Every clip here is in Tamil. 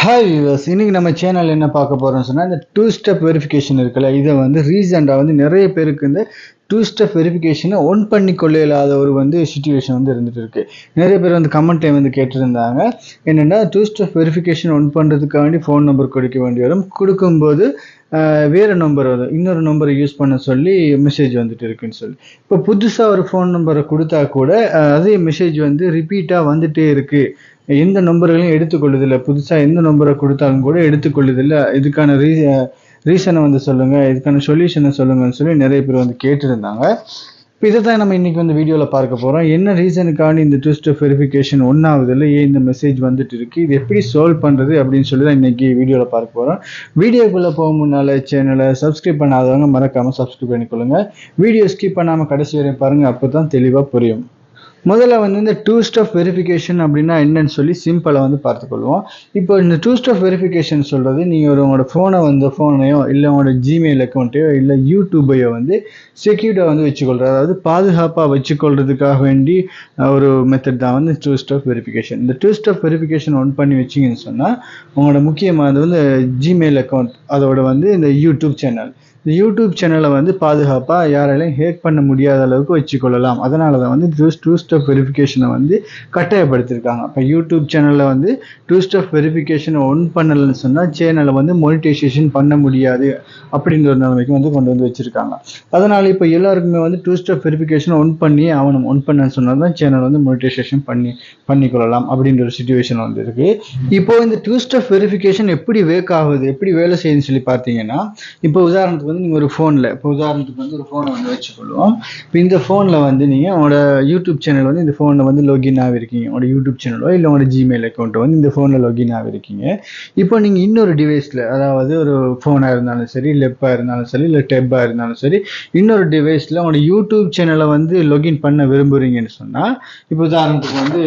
ஹாய் வியூவர்ஸ், இன்னைக்கு நம்ம சேனல் என்ன பார்க்க போறோம்னு சொன்னா இந்த டூ ஸ்டெப் வெரிஃபிகேஷன் இருக்குல்ல, இதை வந்து ரீசெண்டாக வந்து நிறைய பேருக்கு இந்த டூ ஸ்டெப் வெரிஃபிகேஷனை ஒன் பண்ணி கொள்ள இல்லாத ஒரு சுச்சுவேஷன் வந்து இருந்துட்டு இருக்கு. நிறைய பேர் வந்து கமெண்ட்ல வந்து கேட்டிருந்தாங்க, என்னென்னா டூ ஸ்டெப் வெரிஃபிகேஷன் ஒன் பண்ணுறதுக்காக வேண்டி ஃபோன் நம்பர் கொடுக்க வேண்டி வரும். கொடுக்கும்போது வேறு நம்பர் வரும், இன்னொரு நம்பரை யூஸ் பண்ண சொல்லி மெசேஜ் வந்துட்டு இருக்குன்னு சொல்லி. இப்போ புதுசாக ஒரு ஃபோன் நம்பரை கொடுத்தா கூட அதே மெசேஜ் வந்து ரிப்பீட்டாக வந்துட்டே இருக்கு. எந்த நம்பர்களையும் எடுத்துக்கொள்ளுதில்லை, புதுசாக எந்த நம்பரை கொடுத்தாலும் கூட எடுத்துக்கொள்ளுதில்லை. இதுக்கான ரீசனை வந்து சொல்லுங்கள், இதுக்கான சொல்யூஷனை சொல்லுங்கன்னு சொல்லி நிறைய பேர் வந்து கேட்டிருந்தாங்க. இப்போ இதை தான் நம்ம இன்றைக்கி வந்து வீடியோவில் பார்க்க போகிறோம். என்ன ரீசனுக்காண்டி இந்த டூ ஸ்டெப் வெரிஃபிகேஷன் ஒன்றாவதில்லை, ஏன் இந்த மெசேஜ் வந்துட்டு இருக்குது, இது எப்படி சால்வ் பண்ணுறது அப்படின்னு சொல்லி தான் இன்றைக்கி வீடியோவில் பார்க்க போகிறோம். வீடியோக்குள்ளே போக முன்னால் சேனலை சப்ஸ்கிரைப் பண்ணாதவங்க மறக்காமல் சப்ஸ்கிரைப் பண்ணிக்கொள்ளுங்கள். வீடியோ ஸ்கிப் பண்ணாமல் கடைசி வரையும் பாருங்கள், அப்போ தான் தெளிவாக புரியும். முதல்ல வந்து இந்த டூ ஸ்டெப் வெரிஃபிகேஷன் அப்படின்னா என்னன்னு சொல்லி சிம்பிளாக வந்து பார்த்துக்கொள்வோம். இப்போ இந்த டூ ஸ்டெப் வெரிஃபிகேஷன் சொல்கிறது, நீங்கள் உங்களோட ஃபோனையோ இல்லை உங்களோட ஜிமெயில் அக்கௌண்ட்டையோ இல்லை யூடியூபையோ வந்து செக்யூர்டாக வந்து வச்சுக்கொள்கிறது, அதாவது பாதுகாப்பாக வச்சுக்கொள்றதுக்காக வேண்டி ஒரு மெத்தட் தான் வந்து டூ ஸ்டெப் வெரிஃபிகேஷன். இந்த டூ ஸ்டெப் வெரிஃபிகேஷன் ஒன் பண்ணி வச்சிங்கன்னு சொன்னால் உங்களோட முக்கியமானது வந்து ஜிமெயில் அக்கௌண்ட், அதோட வந்து இந்த யூடியூப் சேனல், இந்த யூடியூப் சேனலை வந்து பாதுகாப்பாக யாராலையும் ஹேக் பண்ண முடியாத அளவுக்கு வச்சுக்கொள்ளலாம். அதனால தான் வந்து டூ ஸ்டெப் வெரிஃபிகேஷனை வந்து கட்டாயப்படுத்தியிருக்காங்க. இப்போ யூடியூப் சேனலில் வந்து டூ ஸ்டெப் வெரிஃபிகேஷனை ஒன் பண்ணலைன்னு சொன்னால் சேனலை வந்து மோனிட்டைசேஷன் பண்ண முடியாது அப்படின்ற ஒரு நிலைமைக்கு வந்து கொண்டு வந்து வச்சுருக்காங்க. அதனால் இப்போ எல்லாருக்குமே வந்து டூ ஸ்டெப் வெரிஃபிகேஷனை ஒன் பண்ணி அவனும் ஒன் பண்ணன்னு சொன்னால் தான் சேனல் வந்து மோனிட்டைசேஷன் பண்ணிக்கொள்ளலாம் அப்படின்ற ஒரு சுச்சுவேஷன் வந்து இருக்குது. இப்போது இந்த டூ ஸ்டெப் வெரிஃபிகேஷன் எப்படி வேக் ஆகுது, எப்படி வேலை செய்யுதுன்னு சொல்லி பார்த்தீங்கன்னா, இப்போ உதாரணத்துக்கு வந்து நீங்கள் ஒரு ஃபோனில், இப்போ உதாரணத்துக்கு வந்து ஒரு ஃபோனை வந்து வச்சுக்கொள்வோம். இப்போ இந்த ஃபோனில் வந்து நீங்கள் உங்களோட யூடியூப் சேனல் வந்து இந்த ஃபோனில் வந்து லாகின் ஆகிருக்கீங்க, உங்களோட யூடியூப் சேனலோ இல்லை உங்களோட ஜிமெயில் அக்கௌண்ட்டோ வந்து இந்த ஃபோனில் லாகின் ஆகிருக்கீங்க. இப்போ நீங்கள் இன்னொரு டிவைஸில், அதாவது ஒரு ஃபோனாக இருந்தாலும் சரி, லெப்பாக இருந்தாலும் சரி, இல்லை டெப்பாக இருந்தாலும் சரி, இன்னொரு டிவைஸில் உங்களோட யூடியூப் சேனலை வந்து லாகின் பண்ண விரும்புகிறீங்கன்னு சொன்னால், இப்போ உதாரணத்துக்கு வந்து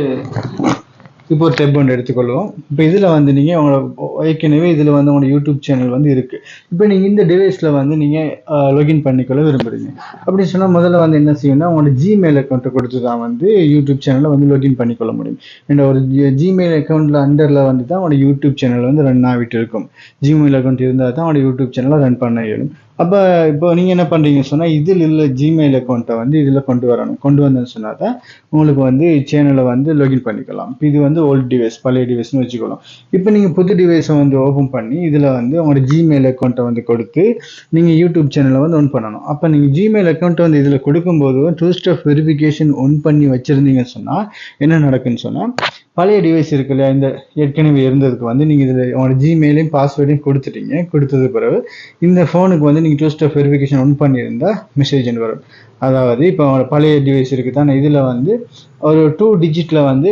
இப்போ ஒரு டெப் ஒன்று எடுத்துக்கொள்வோம். இப்போ இதில் வந்து நீங்கள் உங்களோட ஏற்கனவே இதில் வந்து உங்களோட யூடியூப் சேனல் வந்து இருக்குது. இப்போ நீங்கள் இந்த டிவைஸில் வந்து நீங்கள் லாகின் பண்ணிக்கொள்ள விரும்புகிறீங்க அப்படின்னு சொன்னால், முதல்ல வந்து என்ன செய்யணும்னா உங்களோட ஜிமெயில் அக்கௌண்ட்டை கொடுத்து தான் வந்து யூடியூப் சேனலை வந்து லாகின் பண்ணிக்கொள்ள முடியும். இந்த ஒரு ஜிமெயில் அக்கௌண்ட்டில் அண்டரில் வந்து தான் உங்களோட யூடியூப் சேனல் வந்து ரன் ஆகிட்டு இருக்கும். ஜிமெயில் அக்கௌண்ட் இருந்தால் தான் உங்களோட யூடியூப் சேனலை ரன் பண்ண இயலும். அப்போ இப்போ நீங்கள் என்ன பண்ணுறீங்கன்னு சொன்னால், இதில் உள்ள ஜிமெயில் அக்கௌண்ட்டை வந்து இதில் கொண்டு வந்தேன்னு சொன்னால் தான் உங்களுக்கு வந்து சேனலை வந்து லாகின் பண்ணிக்கலாம். இப்போ இது வந்து ஓல்டு டிவைஸ், பழைய டிவைஸ்னு வச்சுக்கலாம். இப்போ நீங்கள் புது டிவைஸை வந்து ஓப்பன் பண்ணி இதில் வந்து உங்களோட ஜிமெயில் அக்கௌண்ட்டை வந்து கொடுத்து நீங்கள் யூடியூப் சேனலை வந்து ஒன் பண்ணணும். அப்போ நீங்கள் ஜிமெயில் அக்கௌண்ட்டை வந்து இதில் கொடுக்கும்போது டூ ஸ்டெப் வெரிஃபிகேஷன் ஒன் பண்ணி வச்சுருந்தீங்கன்னு சொன்னால் என்ன நடக்குன்னு சொன்னால், பழைய டிவைஸ் இருக்கு இல்லையா, இந்த ஏற்கனவே இருந்ததுக்கு வந்து நீங்கள் இதில் உங்களோட ஜிமெயிலையும் பாஸ்வேர்டையும் கொடுத்துட்டீங்க. கொடுத்தது பிறகு இந்த ஃபோனுக்கு வந்து நீங்கள் டூ ஸ்டெப் வெரிஃபிகேஷன் ஒன் பண்ணியிருந்தால் மெசேஜ் வரும். அதாவது இப்போ உங்களோட பழைய டிவைஸ் இருக்குது தானே, இதில் வந்து ஒரு 2 டிஜிட்டில் வந்து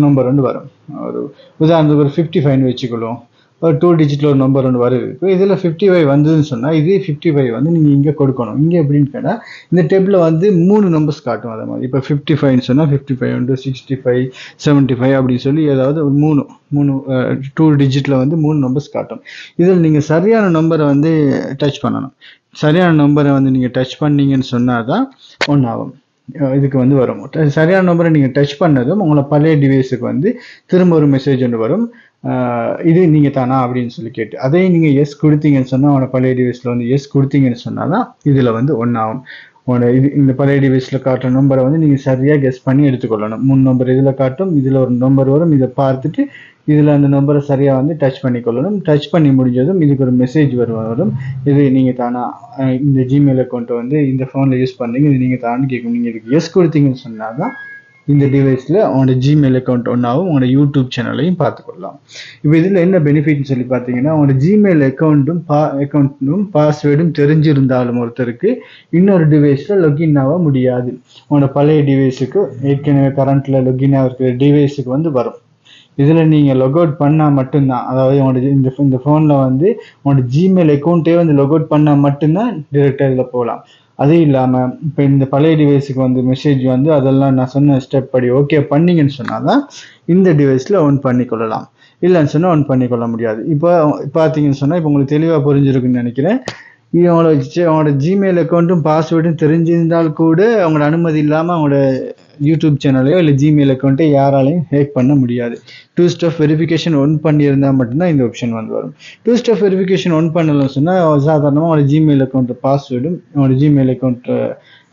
நம்பர் ஒன்று வரும். ஒரு உதாரணத்துக்கு ஒரு 55 வச்சுக்கொள்வோம். ஒரு 2 டிஜிட்டில் ஒரு நம்பர் ஒன்று வருது. இப்போ இதில் 55 வந்ததுன்னு சொன்னால், இதே 55 வந்து நீங்கள் இங்கே கொடுக்கணும். இங்கே எப்படின்னு கேட்டால், இந்த டேபிளில் வந்து 3 நம்பர்ஸ் காட்டும். அதை மாதிரி இப்போ 55 சொன்னால் 55 உண்டு, 65, 75 அப்படின்னு சொல்லி ஏதாவது ஒரு 2 டிஜிட்டில் வந்து 3 நம்பர்ஸ் காட்டும். இதில் நீங்கள் சரியான நம்பரை வந்து டச் பண்ணணும். சரியான நம்பரை வந்து நீங்கள் டச் பண்ணீங்கன்னு சொன்னால் தான் ஒன்றாகும், இதுக்கு வந்து வரும். சரியான நம்பரை நீங்கள் டச் பண்ணதும் உங்களை பழைய டிவைஸுக்கு வந்து திரும்ப ஒரு மெசேஜ் ஒன்று வரும், இது நீங்கள் தானா அப்படின்னு சொல்லி கேட்டு. அதே நீங்கள் எஸ் கொடுத்தீங்கன்னு சொன்னால், உங்களோட பழைய டிவைஸில் வந்து எஸ் கொடுத்தீங்கன்னு சொன்னால் தான் இதில் வந்து ஒன்றாகும். உங்களோட இந்த பழைய டிவைஸில் காட்டுற நம்பரை வந்து நீங்கள் சரியாக கெஸ் பண்ணி எடுத்துக்கொள்ளணும். 3 நம்பர் இதில் காட்டும், இதில் ஒரு நம்பர் வரும், இதை பார்த்துட்டு இதில் அந்த நம்பரை சரியாக வந்து டச் பண்ணிக்கொள்ளணும். டச் பண்ணி முடிஞ்சதும் இதுக்கு ஒரு மெசேஜ் வரும், இது நீங்கள் தானா, இந்த ஜிமெயில் அக்கௌண்ட்டை வந்து இந்த ஃபோனில் யூஸ் பண்ணுறீங்க, இது நீங்கள் தானு கேட்கும். நீங்கள் இதுக்கு எஸ் கொடுத்தீங்கன்னு சொன்னால் தான் இந்த டிவைஸில் உங்களோட ஜிமெயில் அக்கௌண்ட் ஒன்றாவும் உங்களோட யூடியூப் சேனலையும் பார்த்துக்கொள்ளலாம். இப்போ இதில் என்ன பெனிஃபிட்னு சொல்லி பார்த்தீங்கன்னா, உங்களோட ஜிமெயில் அக்கௌண்ட்டும் பாஸ்வேர்டும் தெரிஞ்சிருந்தாலும் ஒருத்தருக்கு இன்னொரு டிவைஸில் லாகின் ஆக முடியாது. உங்களோட பழைய டிவைஸுக்கு, ஏற்கனவே கரண்ட்டில் லாகின் ஆகிருக்கிற டிவைஸுக்கு வந்து வரும். இதில் நீங்கள் லாக் அவுட் பண்ணால் மட்டும்தான், அதாவது உங்களோட இந்த ஃபோனில் வந்து உங்களோட ஜிமெயில் அக்கௌண்ட்டே வந்து லாக் அவுட் பண்ணால் மட்டும்தான் டிரெக்டாக இதில் போகலாம். அது இல்லாமல் இப்போ இந்த பழைய டிவைஸுக்கு வந்து மெசேஜ் வந்து அதெல்லாம் நான் சொன்ன ஸ்டெப் படி ஓகே பண்ணீங்கன்னு சொன்னால் தான் இந்த டிவைஸில் ஒன் பண்ணிக்கொள்ளலாம். இல்லைன்னு சொன்னால் ஒன் பண்ணிக்கொள்ள முடியாது. இப்போ பார்த்தீங்கன்னு சொன்னால், இப்போ உங்களுக்கு தெளிவாக புரிஞ்சிருக்குன்னு நினைக்கிறேன். உங்களோட ஜிமெயில் அக்கௌண்ட்டும் பாஸ்வேர்டும் தெரிஞ்சிருந்தால் கூட அவங்களோட அனுமதி இல்லாமல் அவங்களோட யூடியூப் சேனலையோ இல்லை ஜிமெயில் அக்கௌண்ட்டை யாராலையும் ஹேக் பண்ண முடியாது. டூ ஸ்டெப் வெரிஃபிகேஷன் ஒன் பண்ணியிருந்தால் மட்டும்தான் இந்த ஆப்ஷன் வந்து வரும். டூ ஸ்டெப் வெரிஃபிகேஷன் ஒன் பண்ணலன்னு சொன்னால் சாதாரணமாக உங்களோட ஜிமெயில் அக்கௌண்ட் பாஸ்வேர்டும் உங்களோட ஜிமெயில் அக்கௌண்ட்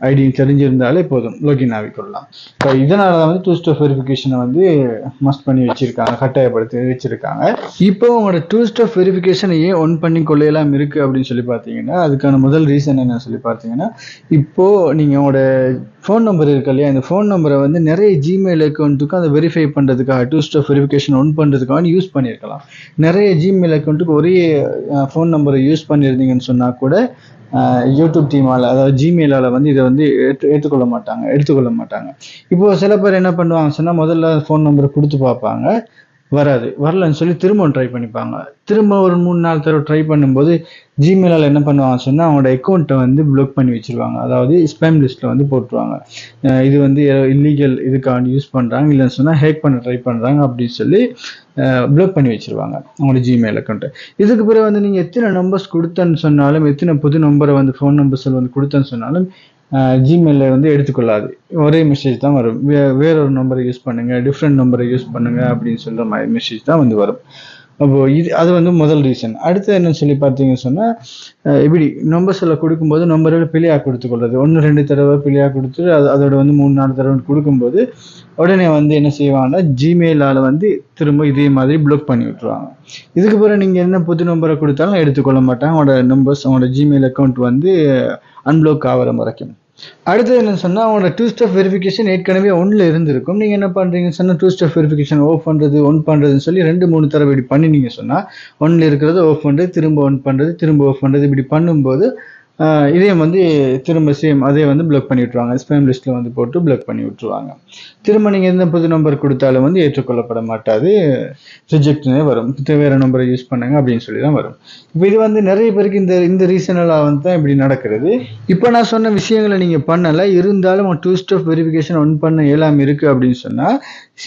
ஐடியும் தெரிஞ்சிருந்தாலே போதும், லாகின் ஆகிக்கொள்ளலாம். இப்போ இதனால தான் வந்து டூ ஸ்டெப் வெரிஃபிகேஷனை வந்து மஸ்ட் பண்ணி வச்சிருக்காங்க, கட்டாயப்படுத்தி வச்சிருக்காங்க. இப்போ உங்களோட டூ ஸ்டெப் வெரிஃபிகேஷனை ஏன் ஒன் பண்ணி கொள்ளையெல்லாம் இருக்குது அப்படின்னு சொல்லி பார்த்தீங்கன்னா, அதுக்கான முதல் ரீசன் என்ன சொல்லி பார்த்தீங்கன்னா, இப்போது நீங்கள் உங்களோட ஃபோன் நம்பர் இருக்கு இல்லையா, அந்த ஃபோன் நம்பரை வந்து நிறைய ஜிமெயில் அக்கௌண்ட்டுக்கும் அதை வெரிஃபை பண்ணுறதுக்காக டூ ஸ்டெப் வெரிஃபிகேஷன் ஒன் பண்ணுறதுக்காக யூஸ் பண்ணியிருக்கலாம். நிறைய ஜிமெயில் அக்கௌண்ட்டுக்கு ஒரே ஃபோன் நம்பரை யூஸ் பண்ணியிருந்தீங்கன்னு சொன்னால் கூட யூடியூப் டீமால், அதாவது ஜிமெயிலால் வந்து இதை வந்து எடுத்துக்கொள்ள மாட்டாங்க. இப்போ சில பேர் என்ன பண்ணுவாங்க சொன்னால், முதல்ல ஃபோன் நம்பரை கொடுத்து பார்ப்பாங்க, வரலன்னு சொல்லி திரும்ப ட்ரை பண்ணிப்பாங்க. திரும்ப ஒரு 3-4 தடவை ட்ரை பண்ணும்போது ஜிமெயிலால் என்ன பண்ணுவாங்க சொன்னால், அவங்களோட அக்கௌண்ட்டை வந்து ப்ளாக் பண்ணி வச்சுருவாங்க, அதாவது ஸ்பேம் லிஸ்ட்டில் வந்து போட்டுருவாங்க. இது வந்து இல்லீகல் இதுக்காண்டி யூஸ் பண்ணுறாங்க, இல்லைன்னு சொன்னால் ஹேக் பண்ண ட்ரை பண்ணுறாங்க அப்படின்னு சொல்லி ப்ளாக் பண்ணி வச்சுருவாங்க அவங்களோட ஜிமெயில் அக்கௌண்ட்டை. இதுக்கு பிறகு வந்து நீங்கள் எத்தனை நம்பர்ஸ் கொடுத்தேன்னு சொன்னாலும், எத்தனை புது நம்பரை வந்து ஃபோன் நம்பர்ஸில் வந்து கொடுத்தேன்னு சொன்னாலும் ஜிமெயிலில் வந்து எடுத்துக்கொள்ளாது. ஒரே மெசேஜ் தான் வரும், வேற ஒரு நம்பரை யூஸ் பண்ணுங்கள், டிஃப்ரெண்ட் நம்பரை யூஸ் பண்ணுங்கள் அப்படின்னு சொல்கிற மாதிரி மெசேஜ் தான் வந்து வரும். அப்போது அது வந்து முதல் ரீசன். அடுத்து என்னன்னு சொல்லி பார்த்தீங்கன்னு சொன்னால், இப்படி நம்பர்ஸில் கொடுக்கும்போது நம்பர்கள் பிழையாக கொடுத்துக்கொள்வது, 1-2 தடவை பிழையாக கொடுத்துட்டு அதோட வந்து 3-4 தடவை கொடுக்கும்போது உடனே வந்து என்ன செய்வாங்கன்னா, ஜிமெயிலால் வந்து திரும்ப இதே மாதிரி ப்ளாக் பண்ணி விட்டுருவாங்க. இதுக்கு பிறகு நீங்கள் என்ன புது நம்பரை கொடுத்தாலும் எடுத்துக்கொள்ள மாட்டாங்க. அவங்களோட ஜிமெயில் அக்கௌண்ட் வந்து அன்பிளாக் ஆகிற வரைக்கும். அடுத்தது என்னன்னு சொன்னால், அவங்களோட டூ ஸ்டெப் வெரிஃபிகேஷன் ஏற்கனவே ஒன்றில் இருந்திருக்கும். நீங்கள் என்ன பண்ணுறீங்கன்னு சொன்னால், டூ ஸ்டெப் வெரிஃபிகேஷன் ஆஃப் பண்ணுறது ஒன் பண்ணுறதுன்னு சொல்லி 2-3 தடவை இப்படி பண்ணினீங்க சொன்னால், ஒன்றில் இருக்கிறது ஆஃப் பண்ணுறது, திரும்ப ஒன் பண்ணுறது, திரும்ப ஆஃப் பண்ணுறது, இப்படி பண்ணும்போது இதே வந்து திரும்ப சேம் அதே வந்து ப்ளாக் பண்ணி விட்டுருவாங்க, ஸ்பேம் லிஸ்ட்டில் வந்து போட்டு ப்ளாக் பண்ணி விட்டுருவாங்க. திரும்ப நீங்கள் எந்த புது நம்பர் கொடுத்தாலும் வந்து ஏற்றுக்கொள்ளப்பட மாட்டாது, ரிஜெக்ட்னே வரும், வேறு நம்பரை யூஸ் பண்ணுங்க அப்படின்னு சொல்லி தான் வரும். இப்போ இது வந்து நிறைய பேருக்கு இந்த ரீசனலாக வந்து தான் இப்படி நடக்கிறது. இப்போ நான் சொன்ன விஷயங்களை நீங்கள் பண்ணலை, இருந்தாலும் டூ ஸ்டெப் வெரிஃபிகேஷன் ஒன் பண்ண இயலாமல் இருக்குது அப்படின்னு சொன்னால்,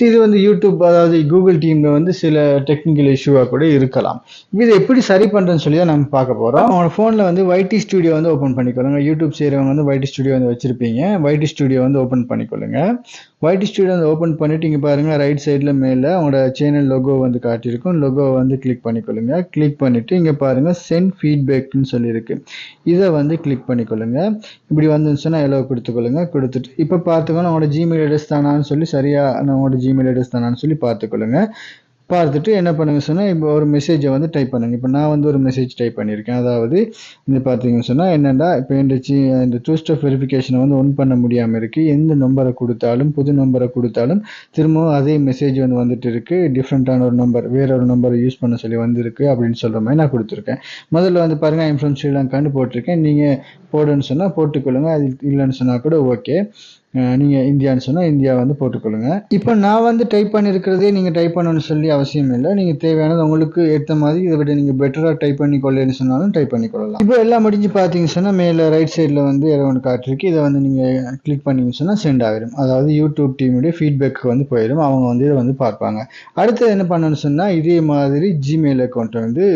இது வந்து யூடியூப், அதாவது கூகுள் டீமில் வந்து சில டெக்னிக்கல் இஷ்யூவாக கூட இருக்கலாம். இதை எப்படி சரி பண்ணுறேன்னு சொல்லி தான் நம்ம பார்க்க போகிறோம். அவனோட ஃபோனில் வந்து YT ஸ்டுடியோ வந்து ஓப்பன் பண்ணிக்கொள்ளுங்க. யூடியூப் செய்கிறவங்க வந்து YT ஸ்டுடியோ வந்து வச்சுருப்பீங்க. YT ஸ்டுடியோ வந்து ஓப்பன் பண்ணிக்கொள்ளுங்க. YT ஸ்டுடியோ வந்து ஓப்பன் பண்ணிவிட்டு இங்கே பாருங்கள், ரைட் சைடில் மேலே அவங்களோட சேனல் லோகோ வந்து காட்டியிருக்கும். லோகோவை வந்து கிளிக் பண்ணிக்கொள்ளுங்க. கிளிக் பண்ணிவிட்டு இங்கே பாருங்கள், சென்ட் ஃபீட்பேக்னு சொல்லியிருக்கு, இதை வந்து கிளிக் பண்ணிக்கொள்ளுங்க. இப்படி வந்துச்சுன்னா எல்லோ கொடுத்துக்கொள்ளுங்க. கொடுத்துட்டு இப்போ பார்த்துக்கோங்க, அவங்களோட ஜிமெயில் அட்ரஸ் தானான்னு சொல்லி சரியாக அவங்களோட ஜிமெயில் அட்ரஸ் தானான்னு சொல்லி பார்த்துக்கொள்ளுங்க. பார்த்துட்டு என்ன பண்ணுங்க சொன்னால், இப்போ ஒரு மெசேஜை வந்து டைப் பண்ணுங்கள். இப்போ நான் வந்து ஒரு மெசேஜ் டைப் பண்ணியிருக்கேன். அதாவது இந்த பார்த்தீங்கன்னு சொன்னால், என்னென்னா இப்போ இந்த டூ ஸ்டெப் வெரிஃபிகேஷனை வந்து ஒன் பண்ண முடியாமல் இருக்குது, எந்த நம்பரை கொடுத்தாலும் புது நம்பரை கொடுத்தாலும் திரும்பவும் அதே மெசேஜ் வந்து வந்துட்டு இருக்குது, டிஃப்ரெண்ட்டான ஒரு நம்பர், வேற ஒரு நம்பரை யூஸ் பண்ண சொல்லி வந்திருக்கு அப்படின்னு சொல்கிற மாதிரி நான் கொடுத்துருக்கேன். முதல்ல வந்து பாருங்கள், ஐம் ஃப்ரம் ஸ்ரீலங்கான்னு போட்டிருக்கேன். நீங்கள் போடுன்னு சொன்னால் போட்டுக்கொள்ளுங்க, அது இல்லைன்னு சொன்னால் கூட ஓகே. நீங்கள் இந்தியான்னு சொன்னால் இந்தியா வந்து போட்டுக்கொள்ளுங்க. இப்போ நான் வந்து டைப் பண்ணியிருக்கிறதே நீங்கள் டைப் பண்ணணும்னு சொல்லி அவசியம் இல்லை. நீங்கள் தேவையானது உங்களுக்கு ஏற்ற மாதிரி இதை விட நீங்கள் பெட்டராக டைப் பண்ணிக்கொள்ளேன்னு சொன்னாலும் டைப் பண்ணிக்கொள்ளலாம். இப்போ எல்லாம் முடிஞ்சு பார்த்தீங்கன்னு சொன்னால், மேலே ரைட் சைடில் வந்து ஏதோ ஒன்று காட்டிருக்கு, இதை வந்து நீங்கள் கிளிக் பண்ணிங்கன்னு சொன்னால் சென்ட் ஆகிடும். அதாவது யூடியூப் டீமுடைய ஃபீட்பேக்கு வந்து போயிடும், அவங்க வந்து இதை வந்து பார்ப்பாங்க. அடுத்து என்ன பண்ணணும்னு சொன்னால், இதே மாதிரி ஜிமெயில் அக்கௌண்ட்டை வந்து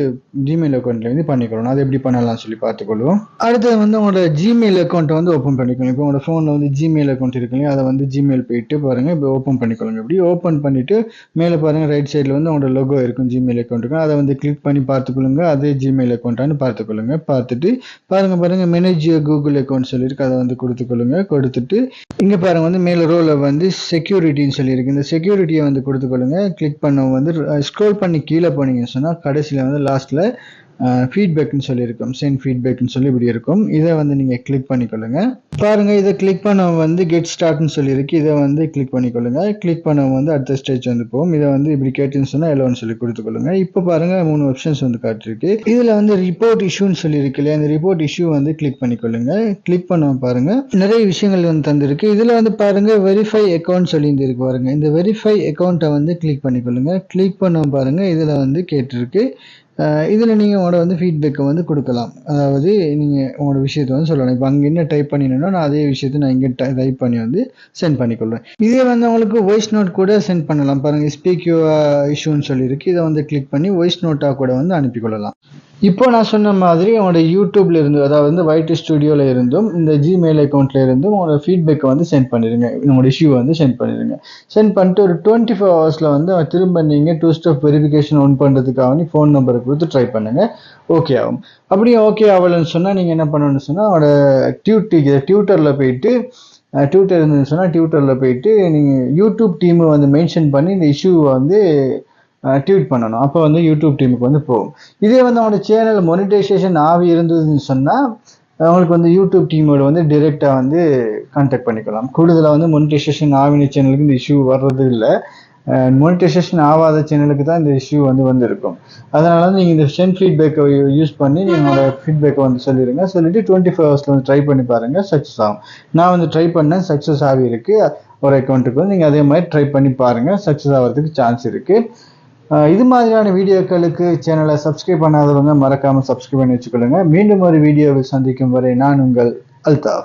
வந்து பண்ணிக்கொள்ளணும். அது எப்படி பண்ணலாம்னு சொல்லி பார்த்துக்கொள்வோம். அடுத்தது வந்து உங்களோட ஜிமெயில் அக்கௌண்ட்டை வந்து ஓப்பன் பண்ணிக்கணும். இப்போ உங்களோட ஃபோனில் வந்து ஜிமெயில் அக்கௌண்ட் இருக்கு இல்லையா, அதை வந்து ஜிமெயில் போயிட்டு பாருங்கள், இப்போ ஓப்பன் பண்ணிக்கொள்ளுங்க. இப்படி ஓப்பன் பண்ணிவிட்டு மேலே பாருங்கள், ரைட் சைடில் வந்து உங்களோட லோகோ இருக்கும் ஜிமெயில் அக்கௌண்ட்டுக்கு, அதை வந்து கிளிக் பண்ணி பார்த்துக்கொள்ளுங்க. அதே ஜிமெயில் அக்கௌண்ட்டானு பார்த்துக்கொள்ளுங்க. பார்த்துட்டு பாருங்கள் மேனேஜ் கூகுள் அக்கௌண்ட் சொல்லியிருக்கு, அதை வந்து கொடுத்துக்கொள்ளுங்க. கொடுத்துட்டு இங்கே பாருங்கள் வந்து மேலே ரோவில் வந்து செக்யூரிட்டின்னு சொல்லியிருக்கு, இந்த செக்யூரிட்டியை வந்து கொடுத்துக்கொள்ளுங்க. கிளிக் பண்ண வந்து ஸ்க்ரோல் பண்ணி கீழே போனீங்கன்னு சொன்னால் கடைசியில் வந்து லாஸ்ட்டில் ஃபீட்பேக்னு சொல்லியிருக்கோம், சென்ட் ஃபீட்பேக்னு சொல்லி இப்படி இருக்கும். இதை வந்து நீங்கள் கிளிக் பண்ணிக்கொள்ளுங்க. பாருங்கள், இதை கிளிக் பண்ண வந்து கெட் ஸ்டார்ட்னு சொல்லியிருக்கு, இதை வந்து கிளிக் பண்ணிக்கொள்ளுங்க. கிளிக் பண்ண வந்து அடுத்த ஸ்டேஜ் வந்து போகும். இதை வந்து இப்படி கேட்டுன்னு சொன்னால் எல்லோன்னு சொல்லி கொடுத்துக்கொள்ளுங்க. இப்போ பாருங்கள் 3 ஆப்ஷன்ஸ் வந்து காட்டிருக்கு. இதில் வந்து ரிப்போர்ட் இஷ்யூன்னு சொல்லியிருக்கு இல்லையா, அந்த ரிப்போர்ட் இஷ்யூ வந்து கிளிக் பண்ணிக்கொள்ளுங்க. கிளிக் பண்ண பாருங்கள், நிறைய விஷயங்கள் வந்து தந்திருக்கு. இதில் வந்து பாருங்கள், வெரிஃபை அக்கௌண்ட் சொல்லியிருக்கு பாருங்கள், இந்த வெரிஃபை அக்கௌண்ட்டை வந்து கிளிக் பண்ணிக்கொள்ளுங்க. கிளிக் பண்ண பாருங்கள், இதில் வந்து கேட்டிருக்கு. இதில் நீங்கள் உங்களோட வந்து ஃபீட்பேக்கை வந்து கொடுக்கலாம், அதாவது நீங்கள் உங்களோட விஷயத்தை வந்து சொல்லலாம். இப்போ அங்கே என்ன டைப் பண்ணினோன்னா நான் அதே விஷயத்தை நான் இங்கே டைப் பண்ணி வந்து சென்ட் பண்ணிக்கொள்வேன். இதே வந்து உங்களுக்கு வாய்ஸ் நோட் கூட சென்ட் பண்ணலாம். பாருங்கள், ஸ்பீக் யுவர் இஷ்யூன்னு சொல்லியிருக்கு, இதை வந்து கிளிக் பண்ணி வாய்ஸ் நோட்டாக கூட வந்து அனுப்பிக்கொள்ளலாம். இப்போ நான் சொன்ன மாதிரி உங்களோட யூடியூப்ல இருந்து, அதாவது வந்து YT ஸ்டுடியோல இருந்தும் இந்த ஜிமெயில் அக்கௌண்ட்ல இருந்தும் உங்களோட ஃபீட்பேக்கை வந்து சென்ட் பண்ணிடுங்க. உங்களோட இஷ்யூ வந்து சென்ட் பண்ணிடுங்க. சென்ட் பண்ணிட்டு ஒரு 24 ஹவர்ஸில் வந்து திரும்ப நீங்கள் 2 ஸ்டெப் வெரிஃபிகேஷன் ஒன் பண்ணுறதுக்காக ஃபோன் நம்பரை கொடுத்து ட்ரை பண்ணுங்க. ஓகே ஆகும். அப்படியே ஓகே ஆகலன்னு சொன்னால் நீங்கள் என்ன பண்ணணும்னு சொன்னால் அவனோட ட்விட்டரில் போயிட்டு ட்விட்டர் இருந்துன்னு சொன்னால் ட்விட்டரில் போயிட்டு நீங்கள் யூடியூப் டீமை வந்து மென்ஷன் பண்ணி இந்த இஷ்யூவை வந்து ட்வீட் பண்ணணும். அப்போ வந்து யூடியூப் டீமுக்கு வந்து போகும். இதே வந்து அவனோட சேனல் மொனிடைசேஷன் ஆகி இருந்ததுன்னு சொன்னால் அவங்களுக்கு வந்து யூடியூப் டீமோட வந்து டிரெக்டாக வந்து கான்டாக்ட் பண்ணிக்கலாம். கூடுதலாக வந்து மொனிடைசேஷன் ஆகின சேனலுக்கு இந்த இஷ்யூ வர்றது இல்லை. மோனிடைசேஷன் ஆகாத சேனலுக்கு தான் இந்த இஷ்யூ வந்து இருக்கும். அதனால வந்து நீங்கள் இந்த சென்ட் ஃபீட்பேக்கை யூஸ் பண்ணி நீங்களோட ஃபீட்பேக்கை வந்து சொல்லிடுங்க. சொல்லிட்டு 24 ஹவர்ஸில் வந்து ட்ரை பண்ணி பாருங்கள், சக்ஸஸ் ஆகும். நான் வந்து ட்ரை பண்ணேன், சக்ஸஸ் ஆகி இருக்கு. ஒரு அக்கௌண்ட்டுக்கு வந்து நீங்கள் அதே மாதிரி ட்ரை பண்ணி பாருங்கள், சக்ஸஸ் ஆகிறதுக்கு சான்ஸ் இருக்குது. இது மாதிரியான வீடியோக்களுக்கு சேனலை சப்ஸ்கிரைப் பண்ணாதவங்க மறக்காமல் சப்ஸ்கிரைப் பண்ணி வச்சுக்கொள்ளுங்க. மீண்டும் ஒரு வீடியோவில் சந்திக்கும் வரை நான் உங்கள் அல்தாஃப்.